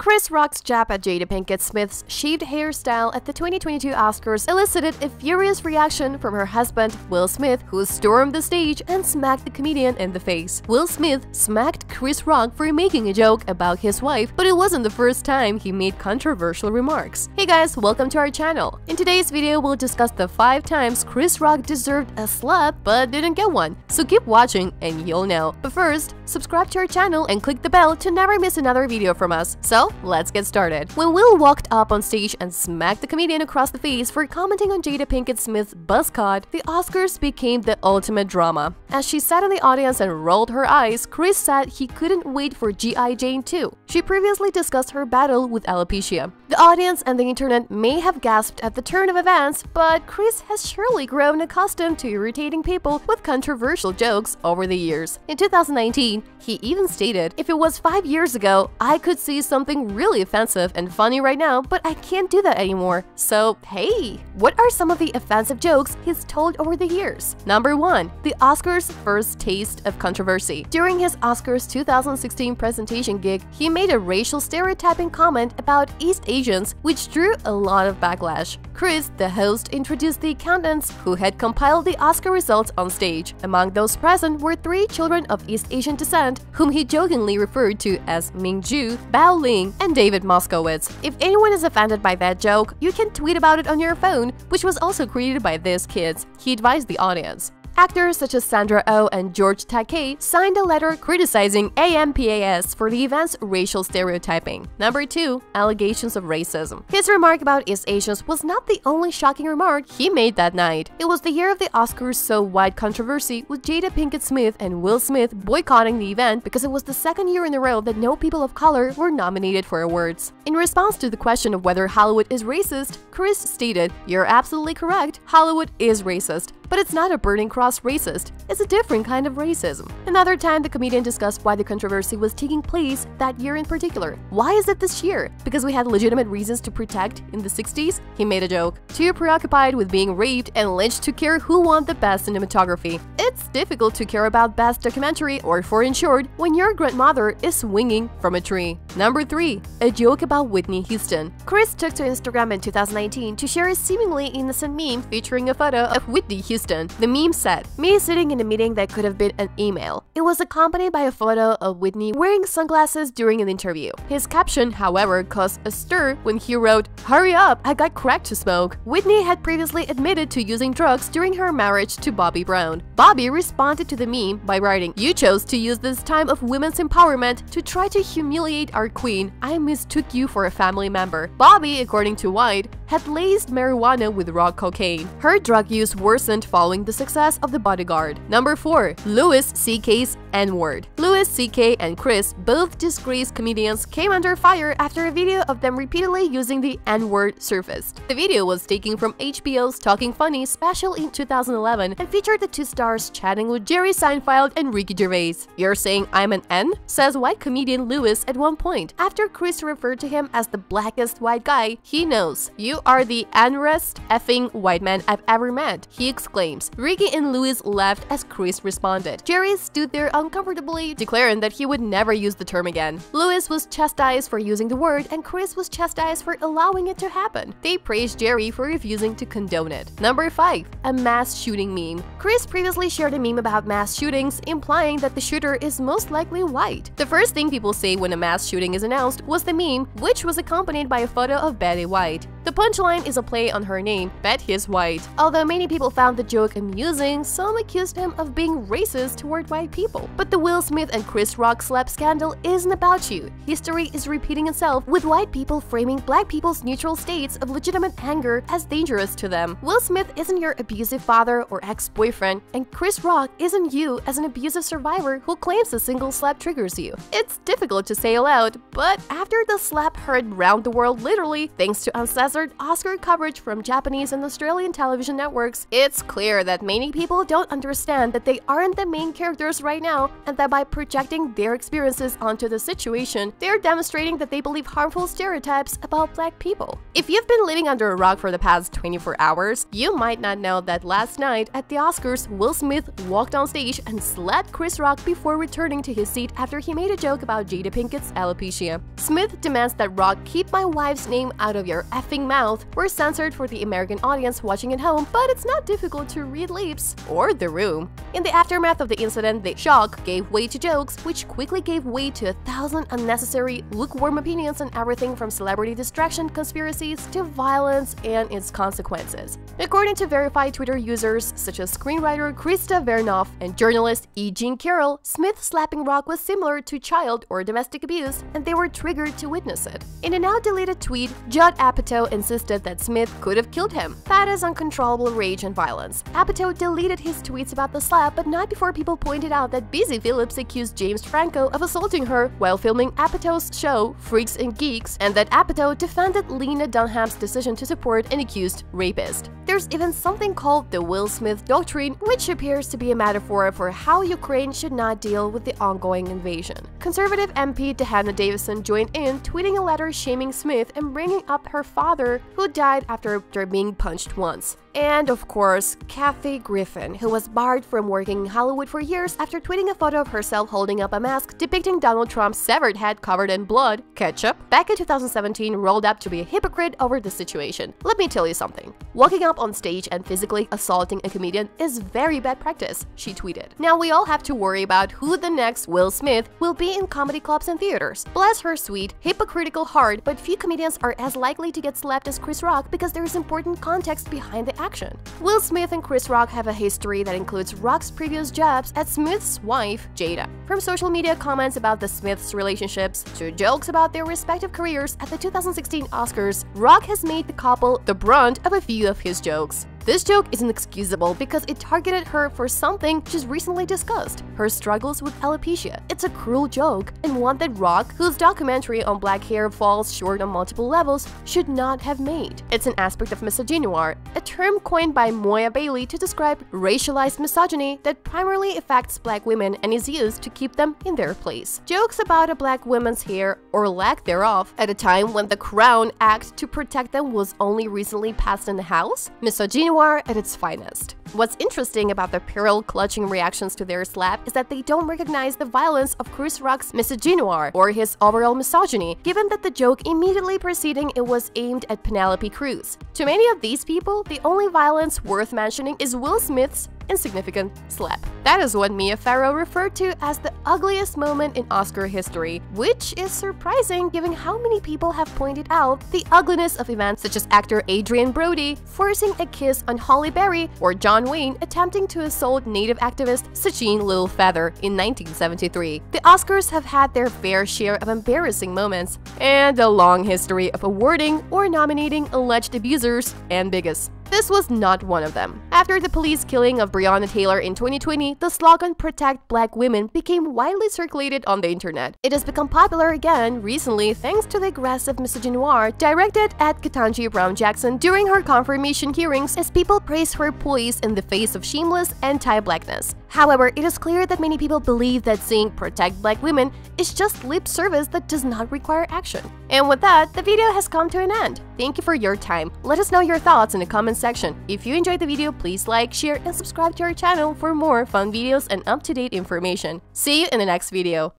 Chris Rock's jab at Jada Pinkett Smith's shaved hairstyle at the 2022 Oscars elicited a furious reaction from her husband, Will Smith, who stormed the stage and smacked the comedian in the face. Will Smith smacked Chris Rock for making a joke about his wife, but it wasn't the first time he made controversial remarks. Hey guys, welcome to our channel. In today's video, we'll discuss the 5 times Chris Rock deserved a slap but didn't get one. So keep watching and you'll know. But first, subscribe to our channel and click the bell to never miss another video from us. So let's get started. When Will walked up on stage and smacked the comedian across the face for commenting on Jada Pinkett Smith's buzz cut, the Oscars became the ultimate drama. As she sat in the audience and rolled her eyes, Chris said he couldn't wait for G.I. Jane 2. She previously discussed her battle with alopecia. The audience and the internet may have gasped at the turn of events, but Chris has surely grown accustomed to irritating people with controversial jokes over the years. In 2019, he even stated, "If it was 5 years ago, I could see something really offensive and funny right now, but I can't do that anymore." So, hey, what are some of the offensive jokes he's told over the years? Number 1. The Oscars' first taste of controversy. During his Oscars 2016 presentation gig, he made a racial stereotyping comment about East Asians, which drew a lot of backlash. Chris, the host, introduced the accountants who had compiled the Oscar results on stage. Among those present were 3 children of East Asian descent, whom he jokingly referred to as Ming Ju, Bao Ling, and David Moskowitz. If anyone is offended by that joke, you can tweet about it on your phone, which was also created by these kids, he advised the audience. Actors such as Sandra Oh and George Takei signed a letter criticizing AMPAS for the event's racial stereotyping. Number 2. Allegations of racism. His remark about East Asians was not the only shocking remark he made that night. It was the year of the Oscars so-wide controversy, with Jada Pinkett Smith and Will Smith boycotting the event because it was the 2nd year in a row that no people of color were nominated for awards. In response to the question of whether Hollywood is racist, Chris stated, "You're absolutely correct, Hollywood is racist. But it's not a burning cross racist, it's a different kind of racism." Another time, the comedian discussed why the controversy was taking place that year in particular. "Why is it this year? Because we had legitimate reasons to protect in the 60s? He made a joke. "Too preoccupied with being raped and lynched to care who won the best cinematography. It's difficult to care about best documentary or foreign short when your grandmother is swinging from a tree." Number 3. A joke about Whitney Houston. Chris took to Instagram in 2019 to share a seemingly innocent meme featuring a photo of Whitney Houston. The meme said, "Me sitting in a meeting that could have been an email." It was accompanied by a photo of Whitney wearing sunglasses during an interview. His caption, however, caused a stir when he wrote, "Hurry up, I got crack to smoke." Whitney had previously admitted to using drugs during her marriage to Bobby Brown. Bobby responded to the meme by writing, "You chose to use this time of women's empowerment to try to humiliate our queen. I mistook you for a family member." Bobby, according to White, had laced marijuana with raw cocaine. Her drug use worsened following the success of The Bodyguard. Number 4. Louis C.K.'s N-word. Louis C.K. and Chris, both disgraced comedians, came under fire after a video of them repeatedly using the N-word surfaced. The video was taken from HBO's Talking Funny special in 2011 and featured the 2 stars chatting with Jerry Seinfeld and Ricky Gervais. "You're saying I'm an N?" says white comedian Louis at one point. After Chris referred to him as the blackest white guy he knows. "You are the N-rest effing white man I've ever met," he exclaims. Ricky and Louis laughed as Chris responded. Jerry stood there uncomfortably, declaring that he would never use the term again. Louis was chastised for using the word, and Chris was chastised for allowing it to happen. They praised Jerry for refusing to condone it. Number 5. A mass shooting meme. Chris previously shared a meme about mass shootings, implying that the shooter is most likely white. The first thing people say when a mass shooting is announced was the meme, which was accompanied by a photo of Betty White. The punchline is a play on her name, Betty is White. Although many people found the joke amusing, some accused him of being racist toward white people. But the Will Smith and Chris Rock slap scandal isn't about you. History is repeating itself, with white people framing black people's neutral states of legitimate anger as dangerous to them. Will Smith isn't your abusive father or ex-boyfriend, and Chris Rock isn't you as an abusive survivor who claims a single slap triggers you. It's difficult to say aloud, but after the slap heard round the world literally, thanks to uncensored haphazard Oscar coverage from Japanese and Australian television networks, it's clear that many people don't understand that they aren't the main characters right now, and that by projecting their experiences onto the situation, they're demonstrating that they believe harmful stereotypes about Black people. If you've been living under a rock for the past 24 hours, you might not know that last night at the Oscars, Will Smith walked on stage and slapped Chris Rock before returning to his seat after he made a joke about Jada Pinkett's alopecia. Smith demands that Rock keep my wife's name out of your effing mouth were censored for the American audience watching at home, but it's not difficult to read lips or the room. In the aftermath of the incident, the shock gave way to jokes, which quickly gave way to 1,000 unnecessary, lukewarm opinions on everything from celebrity distraction conspiracies to violence and its consequences. According to verified Twitter users such as screenwriter Krista Vernoff and journalist E. Jean Carroll, Smith slapping Rock was similar to child or domestic abuse, and they were triggered to witness it. In a now-deleted tweet, Judd Apatow insisted that Smith could have killed him. That is uncontrollable rage and violence. Apatow deleted his tweets about the slap, but not before people pointed out that Busy Phillips accused James Franco of assaulting her while filming Apatow's show Freaks and Geeks, and that Apatow defended Lena Dunham's decision to support an accused rapist. There's even something called the Will Smith Doctrine, which appears to be a metaphor for how Ukraine should not deal with the ongoing invasion. Conservative MP Dehanna Davison joined in, tweeting a letter shaming Smith and bringing up her father, who died after being punched once. And of course, Kathy Griffin, who was barred from working in Hollywood for years after tweeting a photo of herself holding up a mask depicting Donald Trump's severed head covered in blood, ketchup, back in 2017 rolled up to be a hypocrite over the situation. Let me tell you something. Walking up on stage and physically assaulting a comedian is very bad practice, she tweeted. Now we all have to worry about who the next Will Smith will be in comedy clubs and theaters. Bless her sweet, hypocritical heart, but few comedians are as likely to get slapped as Chris Rock because there is important context behind the action. Will Smith and Chris Rock have a history that includes Rock's previous jabs at Smith's wife, Jada. From social media comments about the Smiths' relationships to jokes about their respective careers at the 2016 Oscars, Rock has made the couple the brunt of a few of his jokes. This joke is inexcusable because it targeted her for something she's recently discussed, her struggles with alopecia. It's a cruel joke, and one that Rock, whose documentary on black hair falls short on multiple levels, should not have made. It's an aspect of misogynoir, a term coined by Moya Bailey to describe racialized misogyny that primarily affects black women and is used to keep them in their place. Jokes about a black woman's hair, or lack thereof, at a time when the Crown Act to protect them was only recently passed in the House? Misogynoir at its finest. What's interesting about the pearl-clutching reactions to their slap is that they don't recognize the violence of Chris Rock's misogynoir or his overall misogyny, given that the joke immediately preceding it was aimed at Penelope Cruz. To many of these people, the only violence worth mentioning is Will Smith's insignificant slap. That is what Mia Farrow referred to as the ugliest moment in Oscar history, which is surprising given how many people have pointed out the ugliness of events such as actor Adrian Brody forcing a kiss on Halle Berry or John Wayne attempting to assault Native activist Sachin Little Feather in 1973. The Oscars have had their fair share of embarrassing moments and a long history of awarding or nominating alleged abusers and bigots. This was not one of them. After the police killing of Breonna Taylor in 2020, the slogan "Protect Black Women" became widely circulated on the internet. It has become popular again recently thanks to the aggressive misogynoir directed at Ketanji Brown Jackson during her confirmation hearings as people praise her poise in the face of shameless anti-blackness. However, it is clear that many people believe that saying "protect black women" is just lip service that does not require action. And with that, the video has come to an end. Thank you for your time. Let us know your thoughts in the comments section. If you enjoyed the video, please like, share, and subscribe to our channel for more fun videos and up-to-date information. See you in the next video.